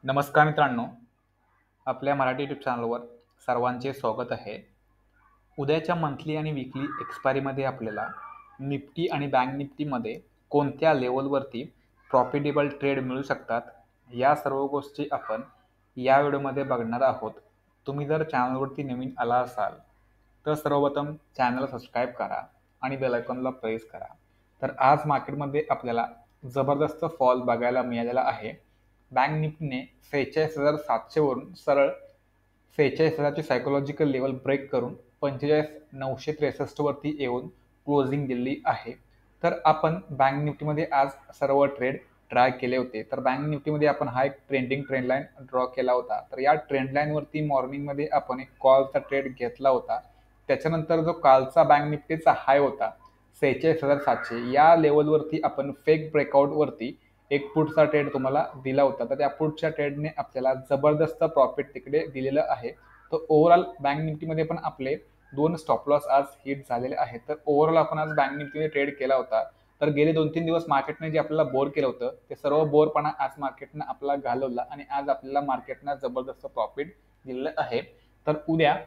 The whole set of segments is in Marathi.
नमस्कार मित्रांनो, आपल्या मराठी यूट्यूब चॅनलवर सर्वांचे स्वागत आहे. उद्याच्या मंथली आणि वीकली एक्सपायरीमध्ये आपल्याला निफ्टी आणि बँक निफ्टीमध्ये कोणत्या लेवलवरती प्रॉफिटेबल ट्रेड मिळू शकतात, या सर्व गोष्टी आपण या व्हिडिओमध्ये बघणार आहोत. तुम्ही जर चॅनलवरती नवीन आला असाल तर सर्वप्रथम चॅनलला सबस्क्राईब करा आणि बेल आयकॉनला प्रेस करा. तर आज मार्केटमध्ये आपल्याला जबरदस्त फॉल बघायला मिळालेला आहे. बँक निफ्टीने 46,700 वरून सरळ 46,000ची सायकोलॉजिकल लेवल ब्रेक करून 45,963 वरती येऊन क्लोजिंग दिली आहे. तर आपण बँक निफ्टीमध्ये आज सर्व ट्रेड ट्राय केले होते. तर बँक निफ्टीमध्ये आपण हा एक ट्रेंडिंग ट्रेंड लाईन ड्रॉ केला होता. तर या ट्रेंड लाईनवरती मॉर्निंगमध्ये आपण एक कॉलचा ट्रेड घेतला होता. त्याच्यानंतर जो कालचा बँक निफ्टीचा हाय होता 46,700 या लेवलवरती आपण फेक ब्रेकआउटवरती एक पुटचा ट्रेड तुम्हाला दिला होता. तर त्या पुटच्या ट्रेडने आपल्याला जबरदस्त प्रॉफिट तिकडे दिलेलं आहे. तर ओव्हरऑल बँक निफ्टीमध्ये पण आपले 2 स्टॉप लॉस आज हिट झालेले आहेत. तर ओव्हरऑल आपण आज बँक निफ्टीमध्ये ट्रेड केला होता. तर गेले 2-3 दिवस मार्केटने जे आपल्याला बोर केलं होतं ते सर्व बोरपणा आज मार्केटनं आपला घालवला आणि आज आपल्याला मार्केटनं जबरदस्त प्रॉफिट दिलेलं आहे. तर उद्या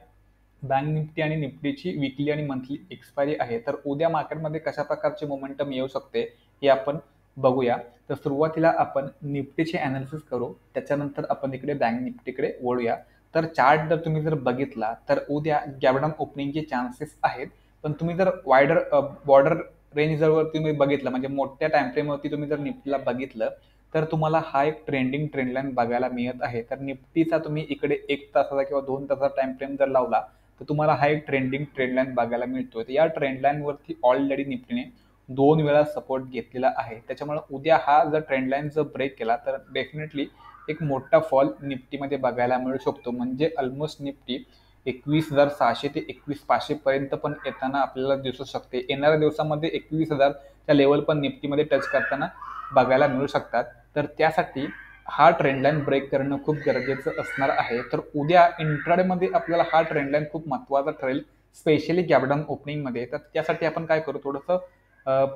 बँक निफ्टी आणि निफ्टीची वीकली आणि मंथली एक्सपायरी आहे. तर उद्या मार्केटमध्ये कशा प्रकारचे मोमेंटम येऊ शकते हे आपण बघूया. तर सुरुवातीला आपण निफ्टीचे अनालिसिस करू, त्याच्यानंतर आपण इकडे बँक निफ्टीकडे वळूया. तर चार्ट जर तुम्ही जर बघितला तर उद्या गॅप डाऊन ओपनिंगचे चान्सेस आहेत. पण तुम्ही जर वायडर बॉर्डर रेंज जर तुम्ही बघितलं, म्हणजे मोठ्या टाइम फ्रेमवरती तुम्ही जर निफ्टीला बघितलं तर तुम्हाला हा एक ट्रेंडिंग ट्रेंड लाईन बघायला मिळत आहे. तर निफ्टीचा तुम्ही इकडे 1 तासाचा किंवा 2 तासाचा टाइम फ्रेम जर लावला तर तुम्हाला हा एक ट्रेंडिंग ट्रेंड लाईन बघायला मिळतोय. तर या ट्रेंड लाईनवरती ऑलरेडी निफ्टीने 2 वेळा सपोर्ट घेतलेला आहे. त्याच्यामुळे उद्या हा जर ट्रेंड लाईन जर ब्रेक केला तर डेफिनेटली एक मोठा फॉल निफ्टीमध्ये बघायला मिळू शकतो. म्हणजे ऑलमोस्ट निफ्टी 21,600 ते 21,500 पर्यंत पण येताना आपल्याला दिसू शकते. येणाऱ्या दिवसामध्ये 21,000च्या लेवल पण निफ्टीमध्ये टच करताना बघायला मिळू शकतात. तर त्यासाठी हा ट्रेंड लाईन ब्रेक करणं खूप गरजेचं असणार आहे. तर उद्या इंट्राडेमध्ये आपल्याला हा ट्रेंड लाईन खूप महत्त्वाचा ठरेल, स्पेशली गॅप डाऊन ओपनिंगमध्ये. तर त्यासाठी आपण काय करू, थोडंसं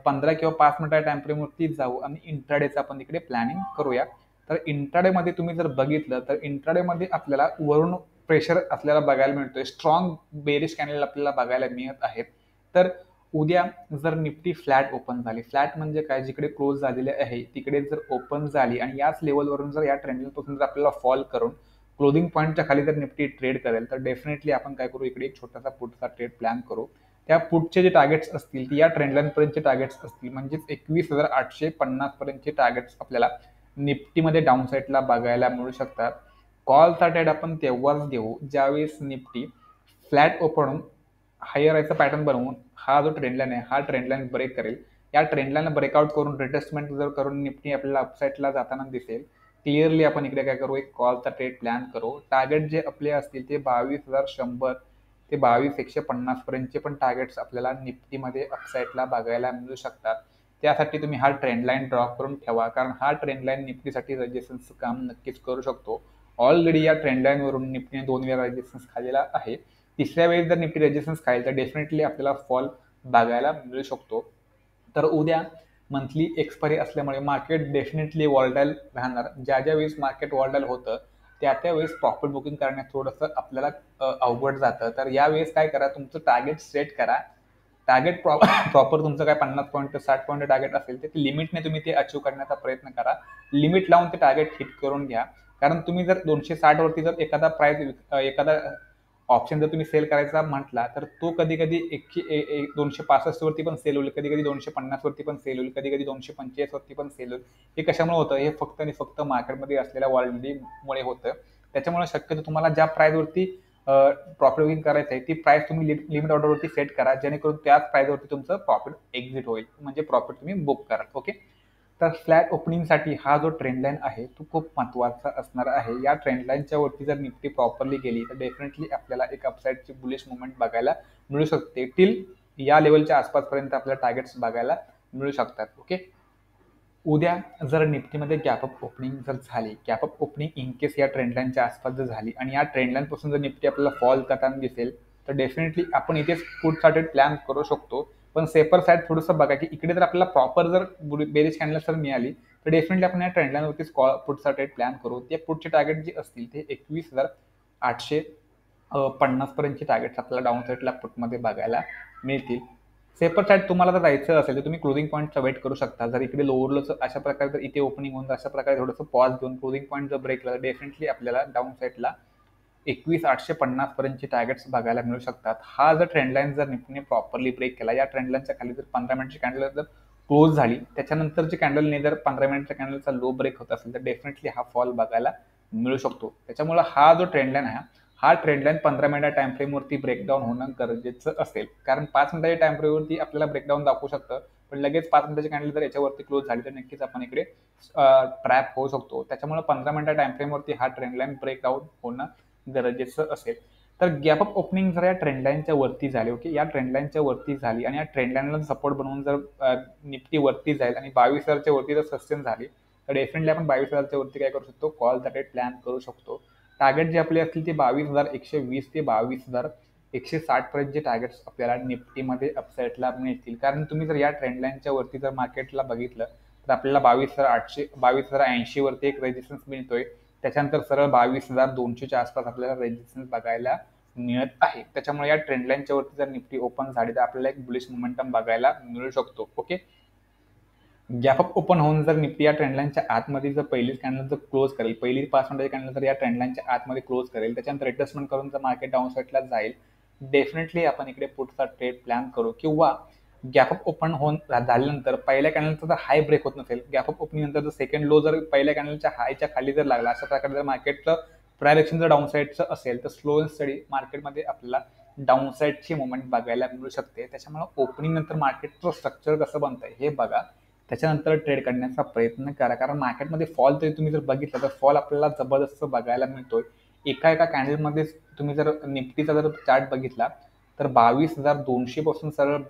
15 किंवा 5 मिनिटा टाइम फ्रेमवरती जाऊ आणि इंट्राडेचं आपण इकडे प्लॅनिंग करूया. तर इंट्राडेमध्ये तुम्ही जर बघितलं तर इंट्राडेमध्ये आपल्याला वरून प्रेशर आपल्याला बघायला मिळतोय. स्ट्रॉंग बेरिश कॅन्डल आपल्याला बघायला मिळत आहेत. तर उद्या जर निफ्टी फ्लॅट ओपन झाली, फ्लॅट म्हणजे काय, जिकडे क्लोज झालेले आहे तिकडे जर ओपन झाली आणि याच लेवलवरून जर या ट्रेंडपासून जर आपल्याला फॉल करून क्लोजिंग पॉईंटच्या खाली जर निफ्टी ट्रेड करेल तर डेफिनेटली आपण काय करू, इकडे एक छोटासा पुटचा ट्रेड प्लॅन करू. त्या पुटचे जे टार्गेट्स असतील ती या ट्रेंडलाईन पर्यंतचे टार्गेट्स असतील, म्हणजेच 21,850 पर्यंतचे टार्गेट्स आपल्याला निफ्टीमध्ये डाऊन साईडला बघायला मिळू शकतात. कॉलचा ट्रेड आपण तेव्हाच घेऊ ज्यावेळेस निफ्टी फ्लॅट ओपन हायर याचा पॅटर्न बनवून हा जो ट्रेंड लाईन आहे हा ट्रेंड लाईन ब्रेक करेल. या ट्रेंड लाईन ब्रेकआउट करून रिटेस्टमेंट जर करून निफ्टी आपल्याला अपसाईडला जाताना दिसेल, क्लिअरली आपण इकडे काय करू, एक कॉलचा ट्रेड प्लॅन करू. टार्गेट जे आपले असतील ते 22,100 ते 22,150 पर्यंतचे पण टार्गेट्स आपल्याला निफ्टीमध्ये अपसाईडला बघायला मिळू शकतात. त्यासाठी तुम्ही हा ट्रेंड लाईन ड्रॉ करून ठेवा, कारण हा ट्रेंड लाईन निफ्टीसाठी रेजिस्टन्सचं काम नक्कीच करू शकतो. ऑलरेडी या ट्रेंड लाईनवरून निफ्टीने 2 वेळा रेजिस्टन्स खाल्लेला आहे. तिसऱ्या वेळेस जर निफ्टी रेजिस्टन्स खाईल तर डेफिनेटली आपल्याला फॉल बघायला मिळू शकतो. तर उद्या मंथली एक्सपायरी असल्यामुळे मार्केट डेफिनेटली वॉलटाईल राहणार. ज्या ज्या वेळेस मार्केट वॉलटाईल होतं त्या वेळेस प्रॉफिट बुकिंग करण्यात थोडंसं आपल्याला अवघड जातं. तर यावेळेस काय करा, तुमचं टार्गेट सेट करा. टार्गेट प्रॉपर तुमचं काय 50 पॉईंट 60 पॉईंट टार्गेट असेल ते लिमिटने तुम्ही ते अचीव करण्याचा प्रयत्न करा. लिमिट लावून ते टार्गेट हिट करून घ्या. कारण तुम्ही जर 260 वरती जर एखादा एखादा ऑप्शन जर तुम्ही सेल करायचा म्हटला तर तो कधी कधी 265 वरती पण सेल होईल, कधी कधी 250 वरती पण सेल होईल, कधी कधी 245 वरती पण सेल होईल. हे कशामुळे होतं, हे फक्त आणि फक्त मार्केटमध्ये असलेल्या वॉलटिलिटीमुळे होतं. त्याच्यामुळे शक्यतो तुम्हाला ज्या प्राइसवरती प्रॉफिट बुकिंग करायचं आहे ती प्राइस तुम्ही लिमिट ऑर्डरवरती सेट करा, जेणेकरून त्याच प्राइसवरती तुमचं प्रॉफिट एक्झिट होईल, म्हणजे प्रॉफिट तुम्ही बुक कराल. ओके. तर फ्लॅट ओपनिंगसाठी हा जो ट्रेंड लाईन आहे तो खूप महत्त्वाचा असणार आहे. या ट्रेंड लाईनच्या वरती जर निफ्टी प्रॉपरली गेली तर डेफिनेटली आपल्याला एक अपसाईडची बुलिश मुवमेंट बघायला मिळू शकते. टिल या लेवलच्या आसपासपर्यंत आपल्याला टार्गेट्स बघायला मिळू शकतात. ओके. उद्या जर निफ्टीमध्ये गॅपअप ओपनिंग जर झाली, गॅपअप ओपनिंग इन केस या ट्रेंड लाईनच्या आसपास जर झाली आणि या ट्रेंड लाईनपासून जर निफ्टी आपल्याला फॉल करताना दिसेल तर डेफिनेटली आपण इथेच पुटचा ट्रेड प्लॅन करू शकतो. पण सेफर साईड थोडंसं बघा की इकडे जर आपल्याला प्रॉपर जर बेरिश कॅन्डल जर मिळाली तर डेफिनेटली आपण या ट्रेंडलाईनवरतीच पुढचा ट्रेड प्लॅन करू. ते पुढचे टार्गेट जे असतील ते 21,850 पर्यंतचे टार्गेट्स आपल्याला डाऊन साईडला पुटमध्ये बघायला मिळतील. सेफर साईड तुम्हाला जर जायचं असेल तर तुम्ही क्लोजिंग पॉईंटचा वेट करू शकता. जर इकडे लोअरलं अशा प्रकारे जर इथे ओपनिंग होऊन अशा प्रकारे थोडंसं पॉज घेऊन क्लोजिंग पॉईंट जर ब्रेक केला तर डेफिनेटली आपल्याला डाऊन साईडला 21,850 पर्यंतचे टार्गेट्स बघायला मिळू शकतात. हा जर ट्रेंडलाईन जर निफ्टीने प्रॉपरली ब्रेक केला, या ट्रेंडलाईनच्या खाली जर 15 मिनिटची कॅन्डल जर क्लोज झाली, त्याच्यानंतरची कॅन्डलने जर 15 मिनिटच्या कॅन्डलचा लो ब्रेक होत असेल तर डेफिनेटली हा फॉल बघायला मिळू शकतो. त्याच्यामुळे हा जो ट्रेंडलाईन आहे हा ट्रेंडलाईन 15 मिनिटा टाइम फ्रेमवरती ब्रेकडाऊन होणं गरजेचं असेल. कारण 5 मिनिटाच्या टाइम फ्रेमवरती आपल्याला ब्रेकडाऊन दाखवू शकतं, पण लगेच 5 मिनिटाची कॅन्डल जर याच्यावरती क्लोज झाली तर नक्कीच आपण इकडे ट्रॅप होऊ शकतो. त्याच्यामुळे 15 मिनिटा टाइम फ्रेमवरती हा ट्रेंडलाईन ब्रेकडाऊन होणं गरजेचं असेल. तर गॅप अप ओपनिंग जर या ट्रेंडलाईनच्या वरती झाली, ओके, या ट्रेंडलाईनच्या वरती झाली आणि या ट्रेंडलाईनला सपोर्ट बनवून जर निफ्टी वरती जाईल आणि 22,000च्या वरती जर सस्टेन झाली तर डेफिनेटली आपण 22,000च्या वरती काय करू शकतो, कॉलचा ट्रेड प्लॅन करू शकतो. टार्गेट जे आपले असतील ते 22,120 ते 22,160 पर्यंतचे टार्गेट्स आपल्याला निफ्टीमध्ये अपसाईडला मिळतील. कारण तुम्ही जर या ट्रेंडलाईनच्या वरती जर मार्केटला बघितलं तर आपल्याला 22,80 वरती एक रेजिस्टन्स मिळतोय. त्याच्यानंतर सरळ 22,200च्या आसपास आपल्याला रेजिस्टन्स बघायला मिळत आहे. त्याच्यामुळे या ट्रेंडलाईनच्या वरती जर निफ्टी ओपन झाली तर आपल्याला एक बुलिश मोमेंटम बघायला मिळू शकतो. ओके, गॅप अप ओपन होऊन जर निफ्टी या ट्रेंडलाईनच्या आतमध्ये जर पहिलीच कॅन्डल जर क्लोज करेल, पहिली 5 मिनिटाची कॅन्डल जर या ट्रेंडलाईनच्या आतमध्ये क्लोज करेल, त्याच्यानंतर ऍडजस्टमेंट करून जर मार्केट डाऊन साईडला जाईल, डेफिनेटली आपण इकडे पुढचा ट्रेड प्लॅन करू. किंवा गॅप अप ओपन होऊन झाल्यानंतर पहिल्या कॅन्डलचा जर हाय ब्रेक होत नसेल, गॅप अप ओपनिंग नंतर जर सेकंड लो जर पहिल्या कॅन्डलच्या हायच्या खाली जर लागला, अशा प्रकारे जर मार्केटचं प्रायरेक्शन जर डाऊन साईडचं असेल तर स्लो अँड स्टडी मार्केटमध्ये आपल्याला डाऊन साईडची मुवमेंट बघायला मिळू शकते. त्याच्यामुळे ओपनिंग नंतर मार्केटचं स्ट्रक्चर कसं बनतंय हे बघा, त्याच्यानंतर ट्रेड करण्याचा प्रयत्न करा. कारण मार्केटमध्ये फॉल तरी तुम्ही जर बघितलं तर फॉल आपल्याला जबरदस्त बघायला मिळतोय. एका कॅन्डलमध्ये तुम्ही जर निफ्टीचा जर चार्ट बघितला तर 22,200 पासून सरळ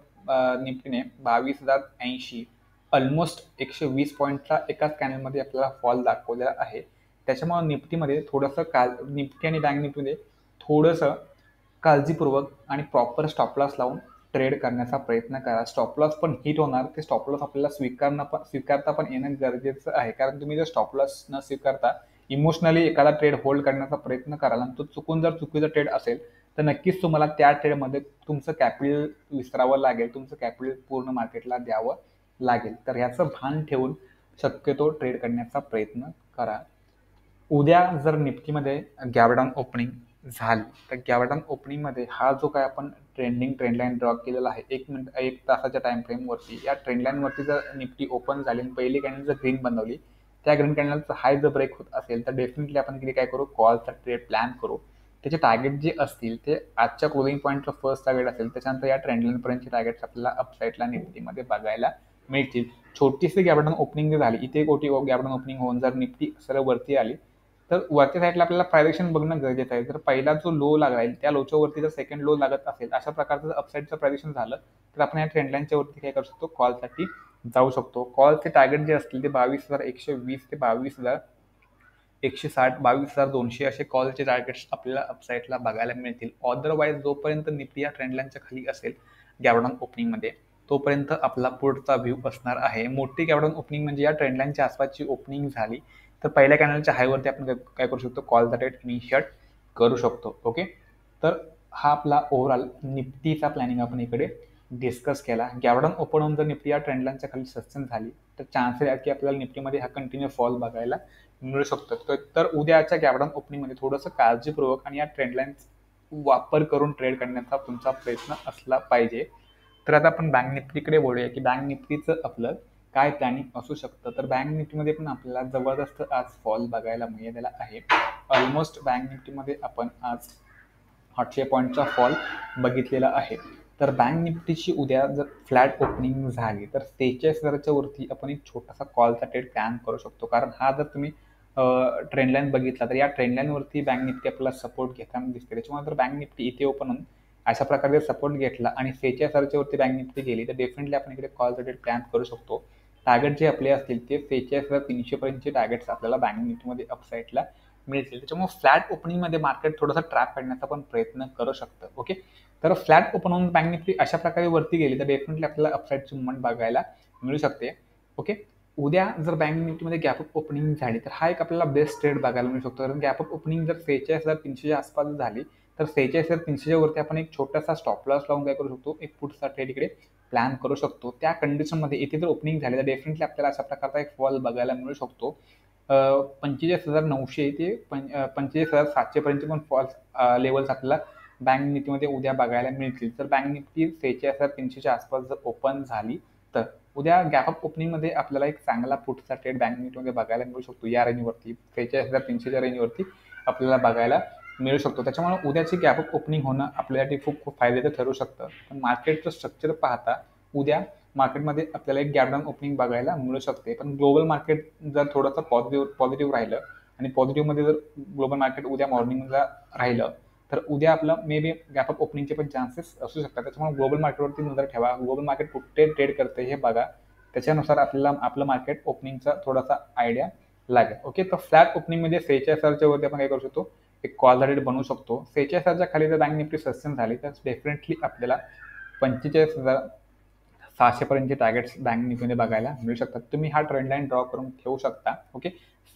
निफ्टीने 22,080 ऑलमोस्ट 120 पॉईंटचा एकाच कॅन्डलमध्ये आपल्याला फॉल दाखवलेला आहे. त्याच्यामुळे निफ्टीमध्ये थोडंसं निफ्टी आणि बँक निफ्टीमध्ये थोडंसं काळजीपूर्वक आणि प्रॉपर स्टॉप लॉस लावून ट्रेड करण्याचा प्रयत्न करा. स्टॉप लॉस पण हिट होणार, ते स्टॉप लॉस आपल्याला स्वीकारता पण येणं गरजेचं आहे. कारण तुम्ही जर स्टॉप लॉस न स्वीकारता इमोशनली एखादा ट्रेड होल्ड करण्याचा प्रयत्न कराल आणि तो चुकून जर चुकीचा ट्रेड असेल तर नक्कीच तुम्हाला त्या ट्रेडमध्ये तुमचं कॅपिटल विसरावं लागेल, तुमचं कॅपिटल पूर्ण मार्केटला द्यावं लागेल. तर ह्याचं भान ठेवून शक्यतो ट्रेड करण्याचा प्रयत्न करा. उद्या जर निफ्टीमध्ये गॅपडाऊन ओपनिंग झाली तर गॅपडाऊन ओपनिंगमध्ये हा जो काय आपण ट्रेंडलाईन ड्रॉ केलेला आहे 1 तासाच्या टाइम फ्रेमवरती, या ट्रेंडलाईनवरती जर निफ्टी ओपन झाली आणि पहिली कॅन्डल जर ग्रीन बनवली, त्या ग्रीन कॅन्डलचा हाय जर ब्रेक होत असेल तर डेफिनेटली आपण किती काय करू, कॉलचा ट्रेड प्लॅन करू. त्याचे टार्गेट जे असतील ते आजच्या क्लोजिंग पॉईंटचं फर्स्ट टार्गेट असेल, त्याच्यानंतर या ट्रेंडलाईनपर्यंतचे टार्गेट्स आपल्याला अपसाईडला निफ्टीमध्ये बघायला मिळतील. छोटीशी गॅपडाऊन ओपनिंग झाली, इथे एक गॅपडाऊन ओपनिंग होऊन जर निफ्टी सरळ वरती आली तर वरच्या साईडला आपल्याला प्रायवेक्शन बघणं गरजेचं आहे. जर पहिला जो लो लागला त्या लोच्या वरती जर सेकंड लो लागत असेल, अशा प्रकारचं जर अपसाईडचं प्रायवेक्शन झालं तर आपण या ट्रेंडलाईनच्या वरती काय करू शकतो, कॉलसाठी जाऊ शकतो. कॉलचे टार्गेट जे असतील ते 22,120 ते 22,160 22,200 असे कॉलचे टार्गेट्स आपल्याला अपसाईडला बघायला मिळतील. अदरवाईज जोपर्यंत निफ्टी या ट्रेंडलाईनच्या खाली असेल गॅपडाऊन ओपनिंगमध्ये, तोपर्यंत आपला पुढचा व्ह्यू असणार आहे. मोठी गॅपडाऊन ओपनिंग म्हणजे या ट्रेंडलाईनच्या आसपासची ओपनिंग झाली तर पहिल्या कॅन्डलच्या हायवरती आपण काय करू शकतो, कॉलचा ट्रेड इनिशिएट करू शकतो. ओके, तर हा आपला ओव्हरऑल निफ्टीचा प्लॅनिंग आपण इकडे डिस्कस केला. गॅपडाऊन ओपन होऊन जर निफ्टी या ट्रेंडलाईनच्या खाली सस्टेन झाली तर चान्सेस आहे की आपल्याला निफ्टीमध्ये हा कंटिन्यू फॉल बघायला मिळू शकतो. तर उद्याच्या गॅपडाऊन ओपनिंगमध्ये थोडंसं काळजीपूर्वक आणि या ट्रेंडलाईन वापर करून ट्रेड करण्याचा तुमचा प्रयत्न असला पाहिजे. तर आता आपण बँक निफ्टीकडे बोलूया की बँक निफ्टीचं आपलं काय प्लॅनिंग असू शकतं. तर बँक निफ्टीमध्ये पण आपल्याला जबरदस्त आज फॉल बघायला मिळालेला आहे. ऑलमोस्ट बँक निफ्टीमध्ये आपण आज 800 पॉईंटचा फॉल बघितलेला आहे. तर बँक निफ्टीची उद्या जर फ्लॅट ओपनिंग झाली तर 43,000च्या वरती आपण एक छोटासा कॉलचा ट्रेड प्लॅन करू शकतो. कारण हा जर तुम्ही ट्रेंडलाईन बघितला तर या ट्रेंडलाईनवरती बँक निफ्टी आपल्याला सपोर्ट घेताना दिसते. त्याच्यामुळे जर बँक निफ्टी इथे ओपन होऊन अशा प्रकारे सपोर्ट घेतला आणि 46,000च्या वरती बँक निफ्टी गेली तर डेफिनेटली आपण इकडे कॉलचा ट्रेड प्लॅन करू शकतो. टार्गेट जे आपले असतील ते 46,300 पर्यंतचे टार्गेट्स आपल्याला बँक निफ्टीमध्ये अपसाईडला मिळतील. त्याच्यामुळे फ्लॅट ओपनिंगमध्ये मार्केट थोडंसं ट्रॅप करण्याचा पण प्रयत्न करू शकतं. ओके, तर फ्लॅट ओपन होऊन बँक निफ्टी अशा प्रकारे वरती गेली तर डेफिनेटली आपल्याला अपसाईडची मुवमेंट बघायला मिळू शकते. ओके, उद्या जर बँक निफ्टीमध्ये गॅप अप ओपनिंग झाली तर हा एक आपल्याला बेस्ट ट्रेड बघायला मिळू शकतो. कारण गॅप अप ओपनिंग जर 46,300च्या आसपास झाली तर 46,300च्या वरती आपण एक छोटासा स्टॉप लॉस लावून काय करू शकतो, एक पुढचा ट्रेड इकडे प्लॅन करू शकतो. त्या कंडिशनमध्ये इथे जर ओपनिंग झाली तर डेफिनेटली आपल्याला अशा प्रकारचा एक फॉल बघायला मिळू शकतो. 45,900 ते 45,700 पर्यंत पण फॉल लेवल्स आपल्याला बँक निफ्टीमध्ये उद्या बघायला मिळतील. तर बँक निफ्टी 46,300च्या आसपास जर ओपन झाली तर उद्या गॅप अप ओपनिंगमध्ये आपल्याला एक चांगला पुढचा ट्रेड बँक निफ्टीमध्ये बघायला मिळू शकतो. या रेंजवरती 46,300च्या रेंजवरती आपल्याला बघायला मिळू शकतो. त्याच्यामुळे उद्याची गॅप अप ओपनिंग होणं आपल्यासाठी खूप खूप फायद्याचं ठरू शकतं. पण मार्केटचं स्ट्रक्चर पाहता उद्या मार्केटमध्ये आपल्याला एक गॅप डाऊन ओपनिंग बघायला मिळू शकते. पण ग्लोबल मार्केट जर थोडंसं पॉझिटिव्ह राहिलं आणि पॉझिटिव्हमध्ये जर ग्लोबल मार्केट उद्या मॉर्निंगला राहिलं तर उद्या आपलं मे बी गॅप अप ओपनिंगचे पण चान्सेस असू शकतात. त्याच्यामुळे ग्लोबल मार्केटवरती नजर ठेवा. ग्लोबल मार्केट कुठे ट्रेड करते हे बघा. त्याच्यानुसार आपल्याला आपलं मार्केट ओपनिंगचा थोडासा आयडिया लागेल. ओके, तर फ्लॅट ओपनिंगमध्ये 46,000च्या वरती आपण काय करू शकतो, एक कॉल रेट बनवू शकतो. 46,000च्या खाली जर बँक निफ्टी सस्टेन झाली तर डेफिनेटली आपल्याला 45,700 पर्यंतचे टार्गेट्स बँक निफ्टीमध्ये बघायला मिळू शकतात. तुम्ही हा ट्रेंड लाईन ड्रॉ करून ठेवू शकता. ओके,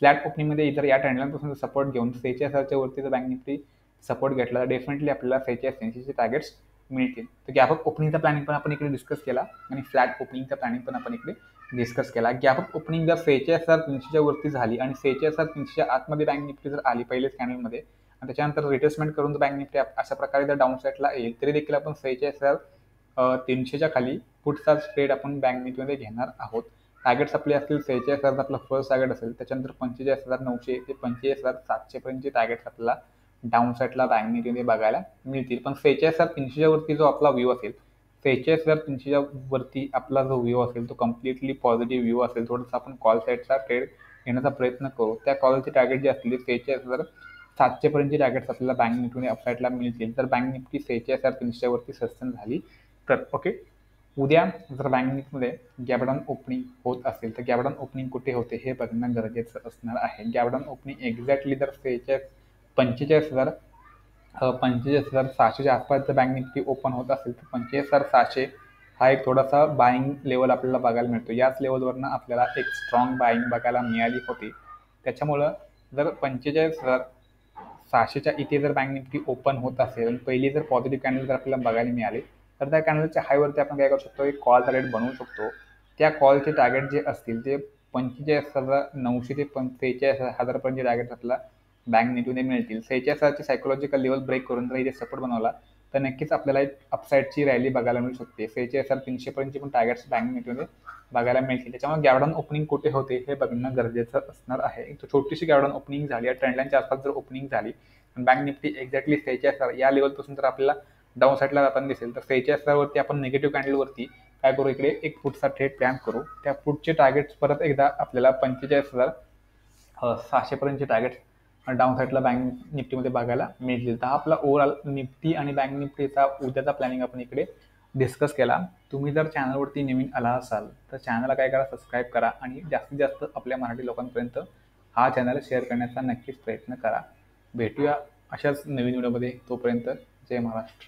फ्लॅट ओपनिंगमध्ये इतर या ट्रेंड लाईनपासून सपोर्ट घेऊन 46,000च्या वरती जर बँक निफ्टी सपोर्ट घेतला तर डेफिनेटली आपल्याला 46,300चे टार्गेट्स मिळतील. तर गॅप अप ओपनिंगचा प्लॅनिंग पण आपण इकडे डिस्कस केला आणि फ्लॅट ओपनिंगचा प्लॅनिंग पण आपण इकडे डिस्कस केला. गॅप अप ओपनिंग जर 46,300च्या वरती झाली आणि 46,300च्या आतमध्ये बँक निफ्टी जर आली पहिलेच कॅनलमध्ये आणि त्याच्यानंतर रिट्रेसमेंट करून जर बँक निफ्टी अशा प्रकारे जर डाऊन साईडला येईल तरी देखील आपण 46,300च्या खाली पुढचाच ट्रेड आपण बँक निफ्टीमध्ये घेणार आहोत. टार्गेट्स आपले असतील 46,000 आपला फर्स्ट टार्गेट असेल, त्याच्यानंतर 45,900 ते 45,700 पर्यंतचे टार्गेट्स आपल्याला डाऊन साईडला बँक निफ्टीमध्ये बघायला मिळतील. पण 46,300च्या वरती जो आपला व्ह्यू असेल, 46,300च्या वरती आपला जो व्ह्यू असेल तो कम्प्लिटली पॉझिटिव्ह व्ह्यू असेल. थोडंसं आपण कॉल साईडचा ट्रेड घेण्याचा प्रयत्न करू. त्या कॉलचे टार्गेट जे असतील 46,700 पर्यंतचे टार्गेट्स आपल्याला बँक निफ्टीमध्ये अपसाईडला मिळतील. तर बँक निफ्टी 46,300च्या वरती सस्टेन झाली तर ओके, उद्या जर बँक निफ्टीमध्ये गॅप डाऊन ओपनिंग होत असेल तर गॅप डाऊन ओपनिंग कुठे होते हे बघणं गरजेचं असणार आहे. गॅप डाऊन ओपनिंग एक्झॅक्टली जर 45,600च्या आसपास जर बँक निफ्टी ओपन होत असेल तर 45,700 हा एक थोडासा बाईंग लेवल आपल्याला बघायला मिळतो. याच लेवलवरनं आपल्याला एक स्ट्रॉंग बाईंग बघायला मिळाली होती. त्याच्यामुळं जर 45,600च्या इथे जर बँक निफ्टी ओपन होत असेल आणि पहिली जर पॉझिटिव्ह कॅन्डल जर आपल्याला बघायला मिळाली तर त्या कॅन्डलच्या हायवरती आपण काय करू शकतो, एक कॉल टार्गेट बनवू शकतो. त्या कॉलचे टार्गेट जे असतील ते 45,900 ते 43,000 पर्यंतचे टार्गेट आपल्याला बँक निफ्टीमध्ये मिळतील. 46,000ची सायकोलॉजिकल लेवल ब्रेक करून जर इथे सपोर्ट बनवला तर नक्कीच आपल्याला एक अपसाईडची रॅली बघायला मिळू शकते. 46,300 पर्यंतचे पण टार्गेट्स बँक निफ्टीमध्ये बघायला मिळतील. त्याच्यामुळे गॅप डाऊन ओपनिंग कुठे होते हे बघणं गरजेचं असणार आहे. एक छोटीशी गॅप डाऊन ओपनिंग झाली या ट्रेंडलाईनच्या आसपास जर ओपनिंग झाली आणि बँक निफ्टी एक्झॅक्टली 46,000 या लेवलपासून जर आपल्याला डाऊन साईडला जाताना दिसेल तर 46,000 वरती आपण निगेटिव्ह कॅन्डलवरती काय करू, इकडे एक पुढचा ट्रेड प्लॅन करू. त्या पुढचे टार्गेट्स परत एकदा आपल्याला 45,600 पर्यंतचे टार्गेट्स डाऊन साईडला बँक निफ्टीमध्ये बघायला मिळतील. तर हा आपला ओव्हरऑल निफ्टी आणि बँक निफ्टीचा उद्याचा प्लॅनिंग आपण इकडे डिस्कस केला. तुम्ही जर चॅनलवरती नवीन आला असाल तर चॅनलला काय करा, सबस्क्राईब करा आणि जास्तीत जास्त आपल्या मराठी लोकांपर्यंत हा चॅनल शेअर करण्याचा नक्कीच प्रयत्न करा. भेटूया अशाच नवीन व्हिडिओमध्ये. तोपर्यंत जय महाराष्ट्र.